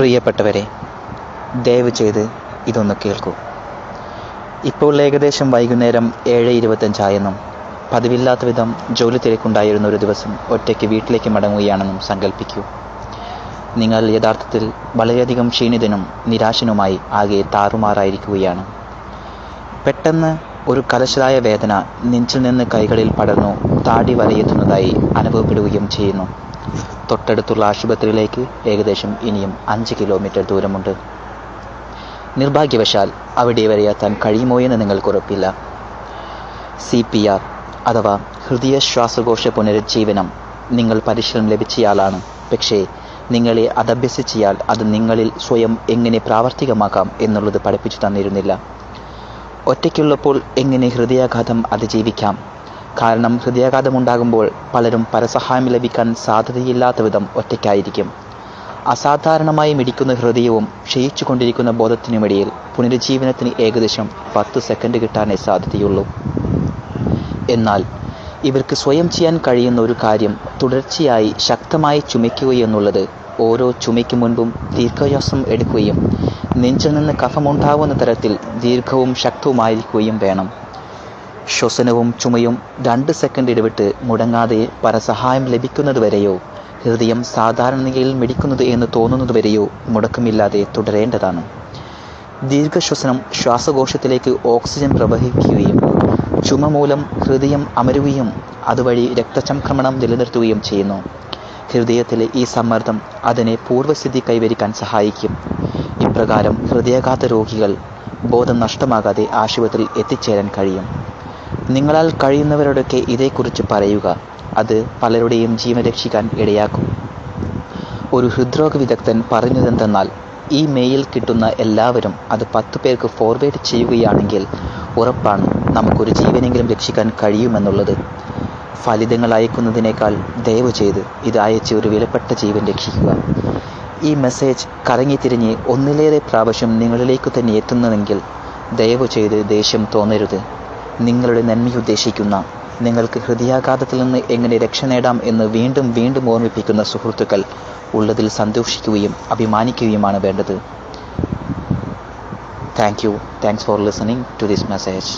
പ്രിയപ്പെട്ടവരെ, ദയവ് ചെയ്ത് ഇതൊന്ന് കേൾക്കൂ. ഇപ്പോൾ ഏകദേശം വൈകുന്നേരം 7:25 പതിവില്ലാത്ത വിധം ജോലി തിരക്കുണ്ടായിരുന്ന ഒരു ദിവസം ഒറ്റയ്ക്ക് വീട്ടിലേക്ക് മടങ്ങുകയാണെന്നും സങ്കല്പിക്കൂ. നിങ്ങൾ യഥാർത്ഥത്തിൽ വളരെയധികം ക്ഷീണിതനും നിരാശനുമായി ആകെ താറുമാറായിരിക്കുകയാണ്. പെട്ടെന്ന് ഒരു കലശലായ വേദന നെഞ്ചിൽ നിന്ന് കൈകളിൽ പടർന്നു താടി വരെയെത്തുന്നതായി അനുഭവപ്പെടുകയും ചെയ്യുന്നു. തൊട്ടടുത്തുള്ള ആശുപത്രിയിലേക്ക് ഏകദേശം ഇനിയും 5 കിലോമീറ്റർ ദൂരമുണ്ട്. നിർഭാഗ്യവശാൽ അവിടെ വരെ എത്താൻ കഴിയുമോ എന്ന് നിങ്ങൾക്ക് ഉറപ്പില്ല. CPR അഥവാ ഹൃദയ ശ്വാസകോശ പുനരുജ്ജീവനം നിങ്ങൾ പരിശീലനം ലഭിച്ചയാളാണ്. പക്ഷേ നിങ്ങളെ അതഭ്യസിച്ചയാൾ അത് നിങ്ങളിൽ സ്വയം എങ്ങനെ പ്രാവർത്തികമാക്കാം എന്നുള്ളത് പഠിപ്പിച്ചു തന്നിരുന്നില്ല. ഒറ്റയ്ക്കുള്ളപ്പോൾ എങ്ങനെ ഹൃദയാഘാതം അതിജീവിക്കാം? കാരണം ഹൃദയാഘാതമുണ്ടാകുമ്പോൾ പലരും പരസഹായം ലഭിക്കാൻ സാധ്യതയില്ലാത്ത വിധം ഒറ്റയ്ക്കായിരിക്കും. അസാധാരണമായി മിടിക്കുന്ന ഹൃദയവും ക്ഷയിച്ചു കൊണ്ടിരിക്കുന്ന ബോധത്തിനുമിടയിൽ പുനരുജ്ജീവനത്തിന് ഏകദേശം 10 സെക്കൻഡ് കിട്ടാനേ സാധ്യതയുള്ളൂ. എന്നാൽ ഇവർക്ക് സ്വയം ചെയ്യാൻ കഴിയുന്ന ഒരു കാര്യം തുടർച്ചയായി ശക്തമായി ചുമയ്ക്കുകയെന്നുള്ളത്. ഓരോ ചുമയ്ക്ക് മുൻപും ദീർഘശ്വാസം എടുക്കുകയും നെഞ്ചിൽ നിന്ന് കഫമുണ്ടാവുന്ന തരത്തിൽ ദീർഘവും ശക്തവുമായിരിക്കുകയും വേണം. ശ്വസനവും ചുമയും 2 സെക്കൻഡ് ഇടവിട്ട് മുടങ്ങാതെ പരസഹായം ലഭിക്കുന്നതുവരെയോ ഹൃദയം സാധാരണ നിലയിൽ മിടിക്കുന്നത് എന്ന് തോന്നുന്നതുവരെയോ മുടക്കമില്ലാതെ തുടരേണ്ടതാണ്. ദീർഘശ്വസനം ശ്വാസകോശത്തിലേക്ക് ഓക്സിജൻ പ്രവഹിക്കുകയും ചുമ മൂലം ഹൃദയം അമരുകയും അതുവഴി രക്തചംക്രമണം നിലനിർത്തുകയും ചെയ്യുന്നു. ഹൃദയത്തിലെ ഈ സമ്മർദ്ദം അതിനെ പൂർവ്വസ്ഥിതി കൈവരിക്കാൻ സഹായിക്കും. ഇപ്രകാരം ഹൃദയാഘാത രോഗികൾ ബോധം നഷ്ടമാകാതെ ആശുപത്രിയിൽ എത്തിച്ചേരാൻ കഴിയും. നിങ്ങളാൽ കഴിയുന്നവരോടൊക്കെ ഇതേക്കുറിച്ച് പറയുക. അത് പലരുടെയും ജീവൻ രക്ഷിക്കാൻ ഇടയാക്കും. ഒരു ഹൃദ്രോഗ വിദഗ്ധൻ പറഞ്ഞതെന്തെന്നാൽ, ഈ മെയിൽ കിട്ടുന്ന എല്ലാവരും അത് 10 പേർക്ക് ഫോർവേഡ് ചെയ്യുകയാണെങ്കിൽ ഉറപ്പാണ് നമുക്കൊരു ജീവനെങ്കിലും രക്ഷിക്കാൻ കഴിയുമെന്നുള്ളത്. ഫലിതങ്ങൾ അയക്കുന്നതിനേക്കാൾ ദയവ് ചെയ്ത് ഇത് അയച്ച് ഒരു വിലപ്പെട്ട ജീവൻ രക്ഷിക്കുക. ഈ മെസ്സേജ് കറങ്ങിത്തിരിഞ്ഞ് ഒന്നിലേറെ പ്രാവശ്യം നിങ്ങളിലേക്ക് തന്നെ എത്തുന്നതെങ്കിൽ ദയവ് ചെയ്ത് ദേഷ്യം തോന്നരുത്. നിങ്ങളുടെ നന്മയുദ്ദേശിക്കുന്ന, നിങ്ങൾക്ക് ഹൃദയാഘാതത്തിൽ നിന്ന് എങ്ങനെ രക്ഷ നേടാം എന്ന് വീണ്ടും വീണ്ടും ഓർമ്മിപ്പിക്കുന്ന സുഹൃത്തുക്കൾ ഉള്ളതിൽ സന്തോഷിക്കുകയും അഭിമാനിക്കുകയുമാണ് വേണ്ടത്. Thanks for listening to this message.